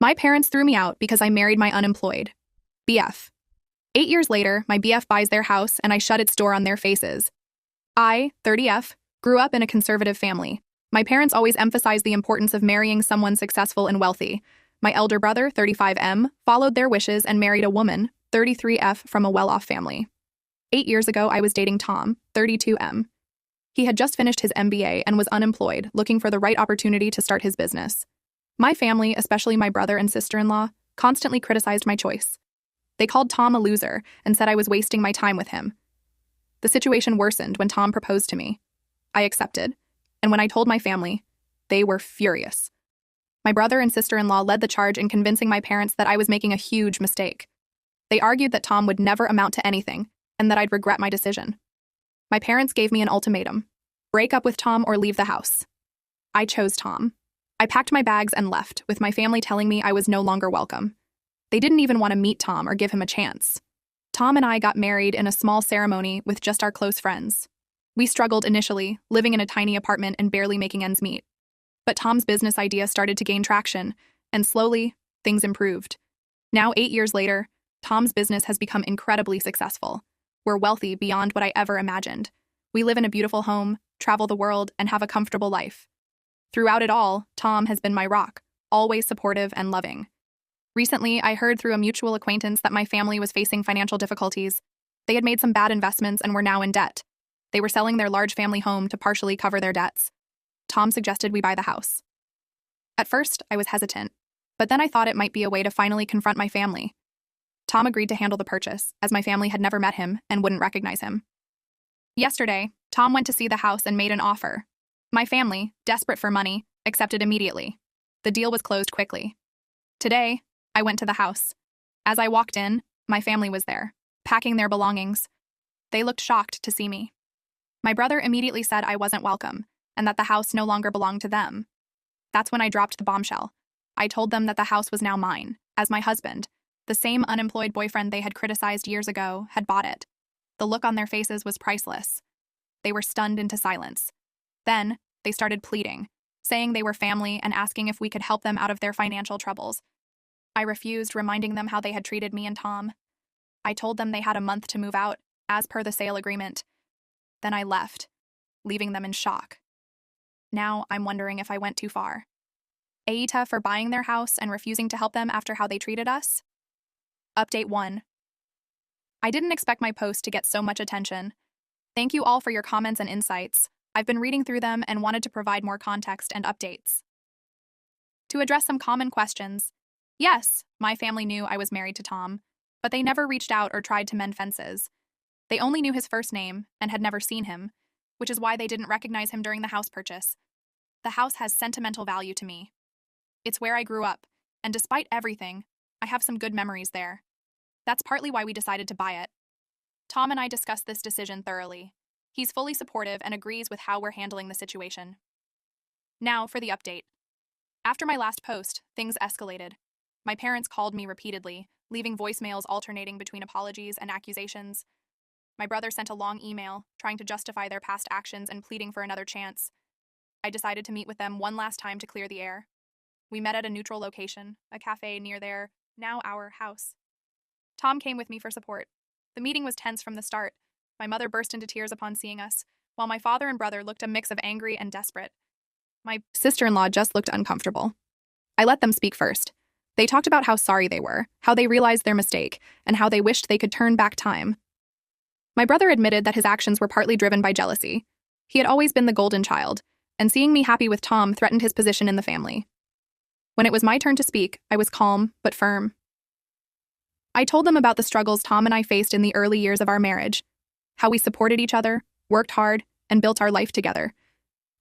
My parents threw me out because I married my unemployed BF. 8 years later, my BF buys their house and I shut its door on their faces. I, 30F, grew up in a conservative family. My parents always emphasized the importance of marrying someone successful and wealthy. My elder brother, 35M, followed their wishes and married a woman, 33F, from a well-off family. 8 years ago, I was dating Tom, 32M. He had just finished his MBA and was unemployed, looking for the right opportunity to start his business. My family, especially my brother and sister-in-law, constantly criticized my choice. They called Tom a loser and said I was wasting my time with him. The situation worsened when Tom proposed to me. I accepted, and when I told my family, they were furious. My brother and sister-in-law led the charge in convincing my parents that I was making a huge mistake. They argued that Tom would never amount to anything and that I'd regret my decision. My parents gave me an ultimatum: break up with Tom or leave the house. I chose Tom. I packed my bags and left, with my family telling me I was no longer welcome. They didn't even want to meet Tom or give him a chance. Tom and I got married in a small ceremony with just our close friends. We struggled initially, living in a tiny apartment and barely making ends meet. But Tom's business idea started to gain traction, and slowly, things improved. Now, 8 years later, Tom's business has become incredibly successful. We're wealthy beyond what I ever imagined. We live in a beautiful home, travel the world, and have a comfortable life. Throughout it all, Tom has been my rock, always supportive and loving. Recently, I heard through a mutual acquaintance that my family was facing financial difficulties. They had made some bad investments and were now in debt. They were selling their large family home to partially cover their debts. Tom suggested we buy the house. At first, I was hesitant, but then I thought it might be a way to finally confront my family. Tom agreed to handle the purchase, as my family had never met him and wouldn't recognize him. Yesterday, Tom went to see the house and made an offer. My family, desperate for money, accepted immediately. The deal was closed quickly. Today, I went to the house. As I walked in, my family was there, packing their belongings. They looked shocked to see me. My brother immediately said I wasn't welcome, and that the house no longer belonged to them. That's when I dropped the bombshell. I told them that the house was now mine, as my husband, the same unemployed boyfriend they had criticized years ago, had bought it. The look on their faces was priceless. They were stunned into silence. Then, they started pleading, saying they were family and asking if we could help them out of their financial troubles. I refused, reminding them how they had treated me and Tom. I told them they had a month to move out, as per the sale agreement. Then I left, leaving them in shock. Now I'm wondering if I went too far. AITA for buying their house and refusing to help them after how they treated us? Update 1. I didn't expect my post to get so much attention. Thank you all for your comments and insights. I've been reading through them and wanted to provide more context and updates. To address some common questions, yes, my family knew I was married to Tom, but they never reached out or tried to mend fences. They only knew his first name and had never seen him, which is why they didn't recognize him during the house purchase. The house has sentimental value to me. It's where I grew up, and despite everything, I have some good memories there. That's partly why we decided to buy it. Tom and I discussed this decision thoroughly. He's fully supportive and agrees with how we're handling the situation. Now for the update. After my last post, things escalated. My parents called me repeatedly, leaving voicemails alternating between apologies and accusations. My brother sent a long email, trying to justify their past actions and pleading for another chance. I decided to meet with them one last time to clear the air. We met at a neutral location, a cafe near their, now our, house. Tom came with me for support. The meeting was tense from the start. My mother burst into tears upon seeing us, while my father and brother looked a mix of angry and desperate. My sister-in-law just looked uncomfortable. I let them speak first. They talked about how sorry they were, how they realized their mistake, and how they wished they could turn back time. My brother admitted that his actions were partly driven by jealousy. He had always been the golden child, and seeing me happy with Tom threatened his position in the family. When it was my turn to speak, I was calm but firm. I told them about the struggles Tom and I faced in the early years of our marriage, how we supported each other, worked hard, and built our life together.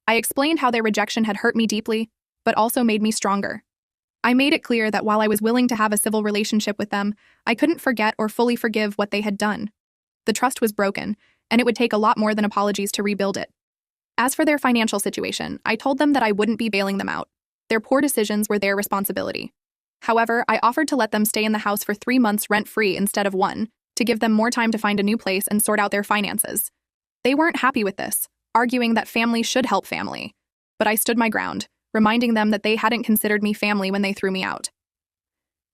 I explained how their rejection had hurt me deeply, but also made me stronger. I made it clear that while I was willing to have a civil relationship with them, I couldn't forget or fully forgive what they had done. The trust was broken, and it would take a lot more than apologies to rebuild it. As for their financial situation, I told them that I wouldn't be bailing them out. Their poor decisions were their responsibility. However, I offered to let them stay in the house for 3 months rent-free instead of 1, to give them more time to find a new place and sort out their finances. They weren't happy with this, arguing that family should help family. But I stood my ground, reminding them that they hadn't considered me family when they threw me out.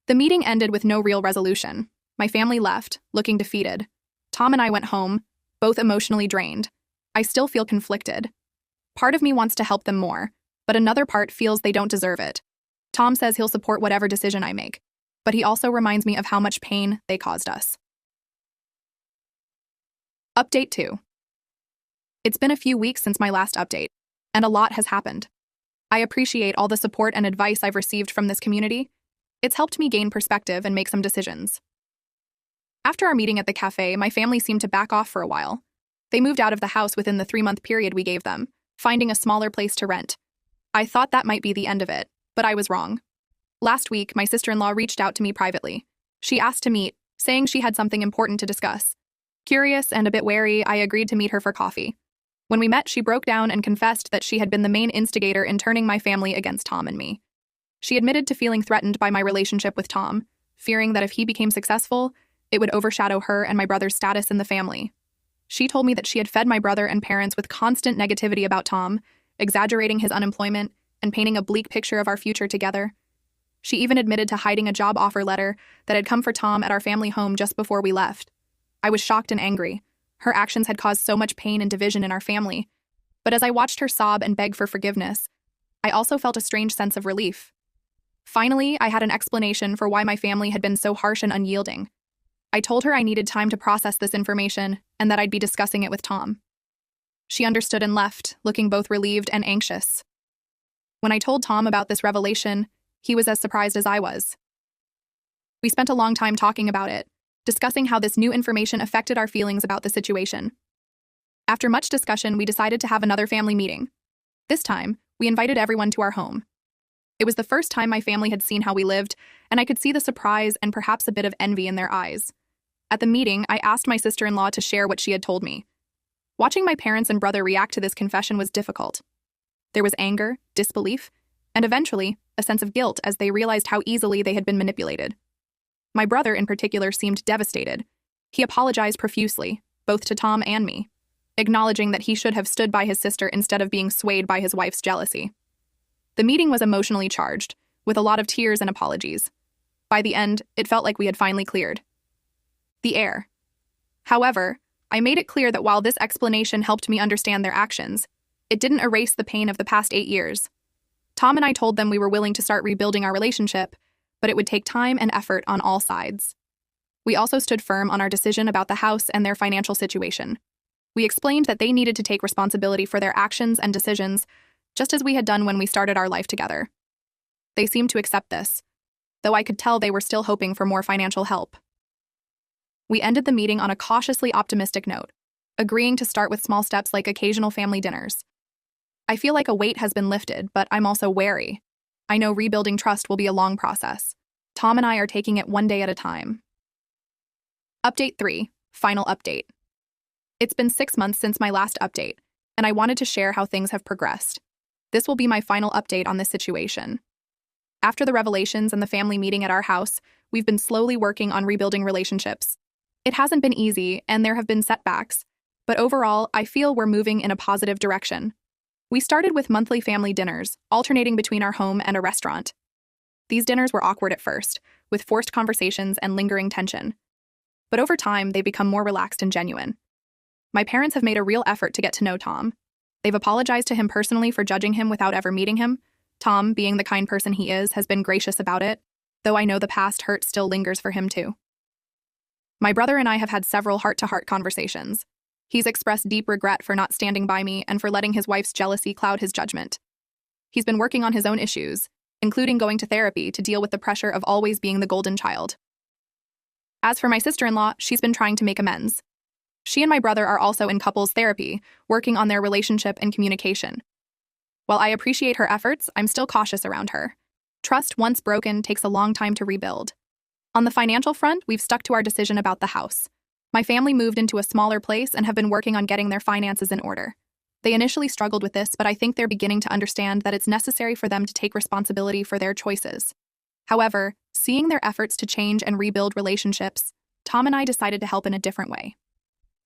The meeting ended with no real resolution. My family left, looking defeated. Tom and I went home, both emotionally drained. I still feel conflicted. Part of me wants to help them more, but another part feels they don't deserve it. Tom says he'll support whatever decision I make, but he also reminds me of how much pain they caused us. Update 2. It's been a few weeks since my last update, and a lot has happened. I appreciate all the support and advice I've received from this community. It's helped me gain perspective and make some decisions. After our meeting at the cafe, my family seemed to back off for a while. They moved out of the house within the 3-month period we gave them, finding a smaller place to rent. I thought that might be the end of it, but I was wrong. Last week, my sister-in-law reached out to me privately. She asked to meet, saying she had something important to discuss. Curious and a bit wary, I agreed to meet her for coffee. When we met, she broke down and confessed that she had been the main instigator in turning my family against Tom and me. She admitted to feeling threatened by my relationship with Tom, fearing that if he became successful, it would overshadow her and my brother's status in the family. She told me that she had fed my brother and parents with constant negativity about Tom, exaggerating his unemployment and painting a bleak picture of our future together. She even admitted to hiding a job offer letter that had come for Tom at our family home just before we left. I was shocked and angry. Her actions had caused so much pain and division in our family. But as I watched her sob and beg for forgiveness, I also felt a strange sense of relief. Finally, I had an explanation for why my family had been so harsh and unyielding. I told her I needed time to process this information and that I'd be discussing it with Tom. She understood and left, looking both relieved and anxious. When I told Tom about this revelation, he was as surprised as I was. We spent a long time talking about it, discussing how this new information affected our feelings about the situation. After much discussion, we decided to have another family meeting. This time, we invited everyone to our home. It was the first time my family had seen how we lived, and I could see the surprise and perhaps a bit of envy in their eyes. At the meeting, I asked my sister-in-law to share what she had told me. Watching my parents and brother react to this confession was difficult. There was anger, disbelief, and eventually, a sense of guilt as they realized how easily they had been manipulated. My brother, in particular, seemed devastated. He apologized profusely, both to Tom and me, acknowledging that he should have stood by his sister instead of being swayed by his wife's jealousy. The meeting was emotionally charged, with a lot of tears and apologies. By the end, it felt like we had finally cleared the air. However, I made it clear that while this explanation helped me understand their actions, it didn't erase the pain of the past 8 years. Tom and I told them we were willing to start rebuilding our relationship, but it would take time and effort on all sides. We also stood firm on our decision about the house and their financial situation. We explained that they needed to take responsibility for their actions and decisions, just as we had done when we started our life together. They seemed to accept this, though I could tell they were still hoping for more financial help. We ended the meeting on a cautiously optimistic note, agreeing to start with small steps like occasional family dinners. I feel like a weight has been lifted, but I'm also wary. I know rebuilding trust will be a long process. Tom and I are taking it one day at a time. Update 3, final update. It's been 6 months since my last update, and I wanted to share how things have progressed. This will be my final update on this situation. After the revelations and the family meeting at our house, we've been slowly working on rebuilding relationships. It hasn't been easy, and there have been setbacks, but overall, I feel we're moving in a positive direction. We started with monthly family dinners, alternating between our home and a restaurant. These dinners were awkward at first, with forced conversations and lingering tension. But over time, they've become more relaxed and genuine. My parents have made a real effort to get to know Tom. They've apologized to him personally for judging him without ever meeting him. Tom, being the kind person he is, has been gracious about it, though I know the past hurt still lingers for him too. My brother and I have had several heart-to-heart conversations. He's expressed deep regret for not standing by me and for letting his wife's jealousy cloud his judgment. He's been working on his own issues, including going to therapy to deal with the pressure of always being the golden child. As for my sister-in-law, she's been trying to make amends. She and my brother are also in couples therapy, working on their relationship and communication. While I appreciate her efforts, I'm still cautious around her. Trust, once broken, takes a long time to rebuild. On the financial front, we've stuck to our decision about the house. My family moved into a smaller place and have been working on getting their finances in order. They initially struggled with this, but I think they're beginning to understand that it's necessary for them to take responsibility for their choices. However, seeing their efforts to change and rebuild relationships, Tom and I decided to help in a different way.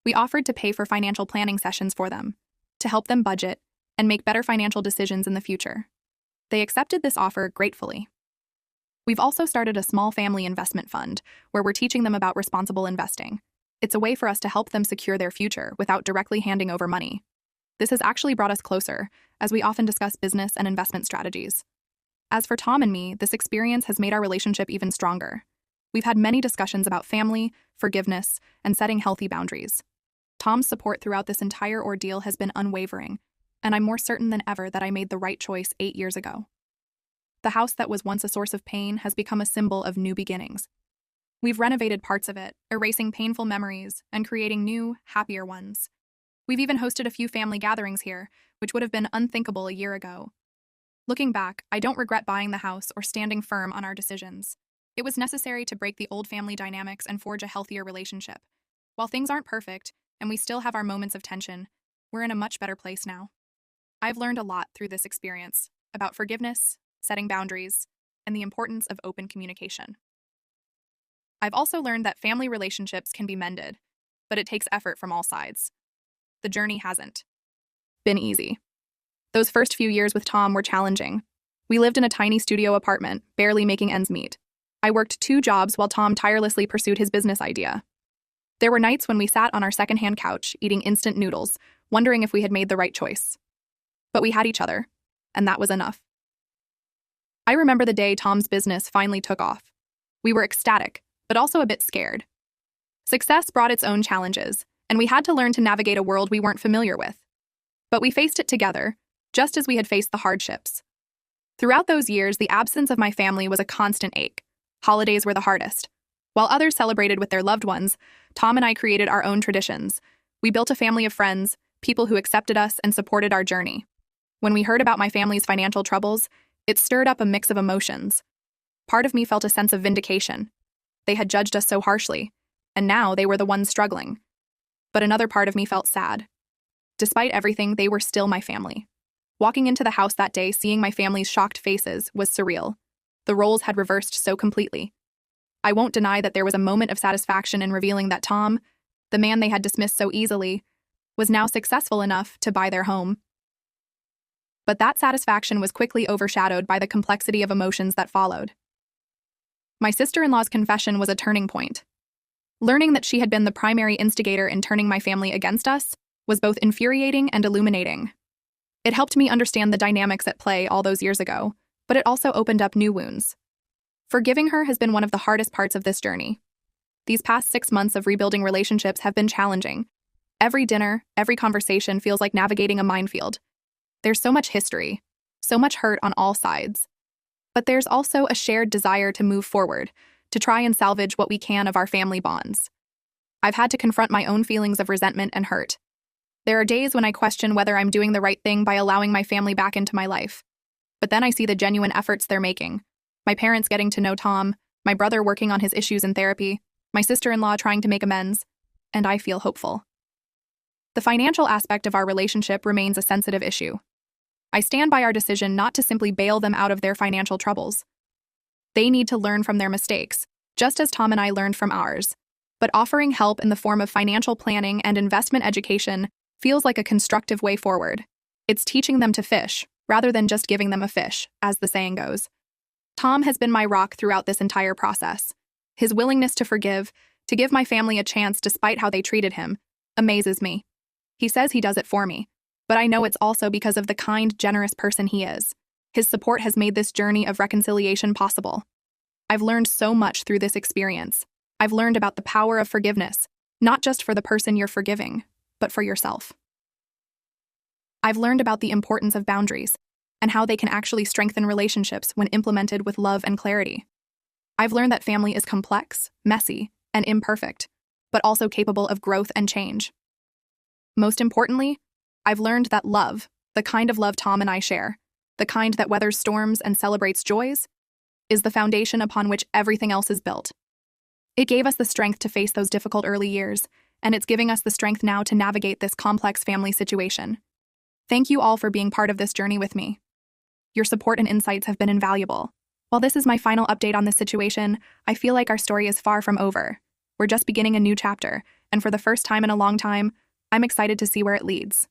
We offered to pay for financial planning sessions for them, to help them budget and make better financial decisions in the future. They accepted this offer gratefully. We've also started a small family investment fund where we're teaching them about responsible investing. It's a way for us to help them secure their future without directly handing over money. This has actually brought us closer, as we often discuss business and investment strategies. As for Tom and me, this experience has made our relationship even stronger. We've had many discussions about family, forgiveness, and setting healthy boundaries. Tom's support throughout this entire ordeal has been unwavering, and I'm more certain than ever that I made the right choice 8 years ago. The house that was once a source of pain has become a symbol of new beginnings. We've renovated parts of it, erasing painful memories and creating new, happier ones. We've even hosted a few family gatherings here, which would have been unthinkable a year ago. Looking back, I don't regret buying the house or standing firm on our decisions. It was necessary to break the old family dynamics and forge a healthier relationship. While things aren't perfect, and we still have our moments of tension, we're in a much better place now. I've learned a lot through this experience about forgiveness, setting boundaries, and the importance of open communication. I've also learned that family relationships can be mended, but it takes effort from all sides. The journey hasn't been easy. Those first few years with Tom were challenging. We lived in a tiny studio apartment, barely making ends meet. I worked 2 jobs while Tom tirelessly pursued his business idea. There were nights when we sat on our secondhand couch, eating instant noodles, wondering if we had made the right choice. But we had each other, and that was enough. I remember the day Tom's business finally took off. We were ecstatic, but also a bit scared. Success brought its own challenges, and we had to learn to navigate a world we weren't familiar with. But we faced it together, just as we had faced the hardships. Throughout those years, the absence of my family was a constant ache. Holidays were the hardest. While others celebrated with their loved ones, Tom and I created our own traditions. We built a family of friends, people who accepted us and supported our journey. When we heard about my family's financial troubles, it stirred up a mix of emotions. Part of me felt a sense of vindication. They had judged us so harshly, and now they were the ones struggling. But another part of me felt sad. Despite everything, they were still my family. Walking into the house that day, seeing my family's shocked faces, was surreal. The roles had reversed so completely. I won't deny that there was a moment of satisfaction in revealing that Tom, the man they had dismissed so easily, was now successful enough to buy their home. But that satisfaction was quickly overshadowed by the complexity of emotions that followed. My sister-in-law's confession was a turning point. Learning that she had been the primary instigator in turning my family against us was both infuriating and illuminating. It helped me understand the dynamics at play all those years ago, but it also opened up new wounds. Forgiving her has been one of the hardest parts of this journey. These past 6 months of rebuilding relationships have been challenging. Every dinner, every conversation feels like navigating a minefield. There's so much history, so much hurt on all sides. But there's also a shared desire to move forward, to try and salvage what we can of our family bonds. I've had to confront my own feelings of resentment and hurt. There are days when I question whether I'm doing the right thing by allowing my family back into my life. But then I see the genuine efforts they're making. My parents getting to know Tom, my brother working on his issues in therapy, my sister-in-law trying to make amends, and I feel hopeful. The financial aspect of our relationship remains a sensitive issue. I stand by our decision not to simply bail them out of their financial troubles. They need to learn from their mistakes, just as Tom and I learned from ours. But offering help in the form of financial planning and investment education feels like a constructive way forward. It's teaching them to fish, rather than just giving them a fish, as the saying goes. Tom has been my rock throughout this entire process. His willingness to forgive, to give my family a chance despite how they treated him, amazes me. He says he does it for me, but I know it's also because of the kind, generous person he is. His support has made this journey of reconciliation possible. I've learned so much through this experience. I've learned about the power of forgiveness, not just for the person you're forgiving, but for yourself. I've learned about the importance of boundaries and how they can actually strengthen relationships when implemented with love and clarity. I've learned that family is complex, messy, and imperfect, but also capable of growth and change. Most importantly, I've learned that love, the kind of love Tom and I share, the kind that weathers storms and celebrates joys, is the foundation upon which everything else is built. It gave us the strength to face those difficult early years, and it's giving us the strength now to navigate this complex family situation. Thank you all for being part of this journey with me. Your support and insights have been invaluable. While this is my final update on this situation, I feel like our story is far from over. We're just beginning a new chapter, and for the first time in a long time, I'm excited to see where it leads.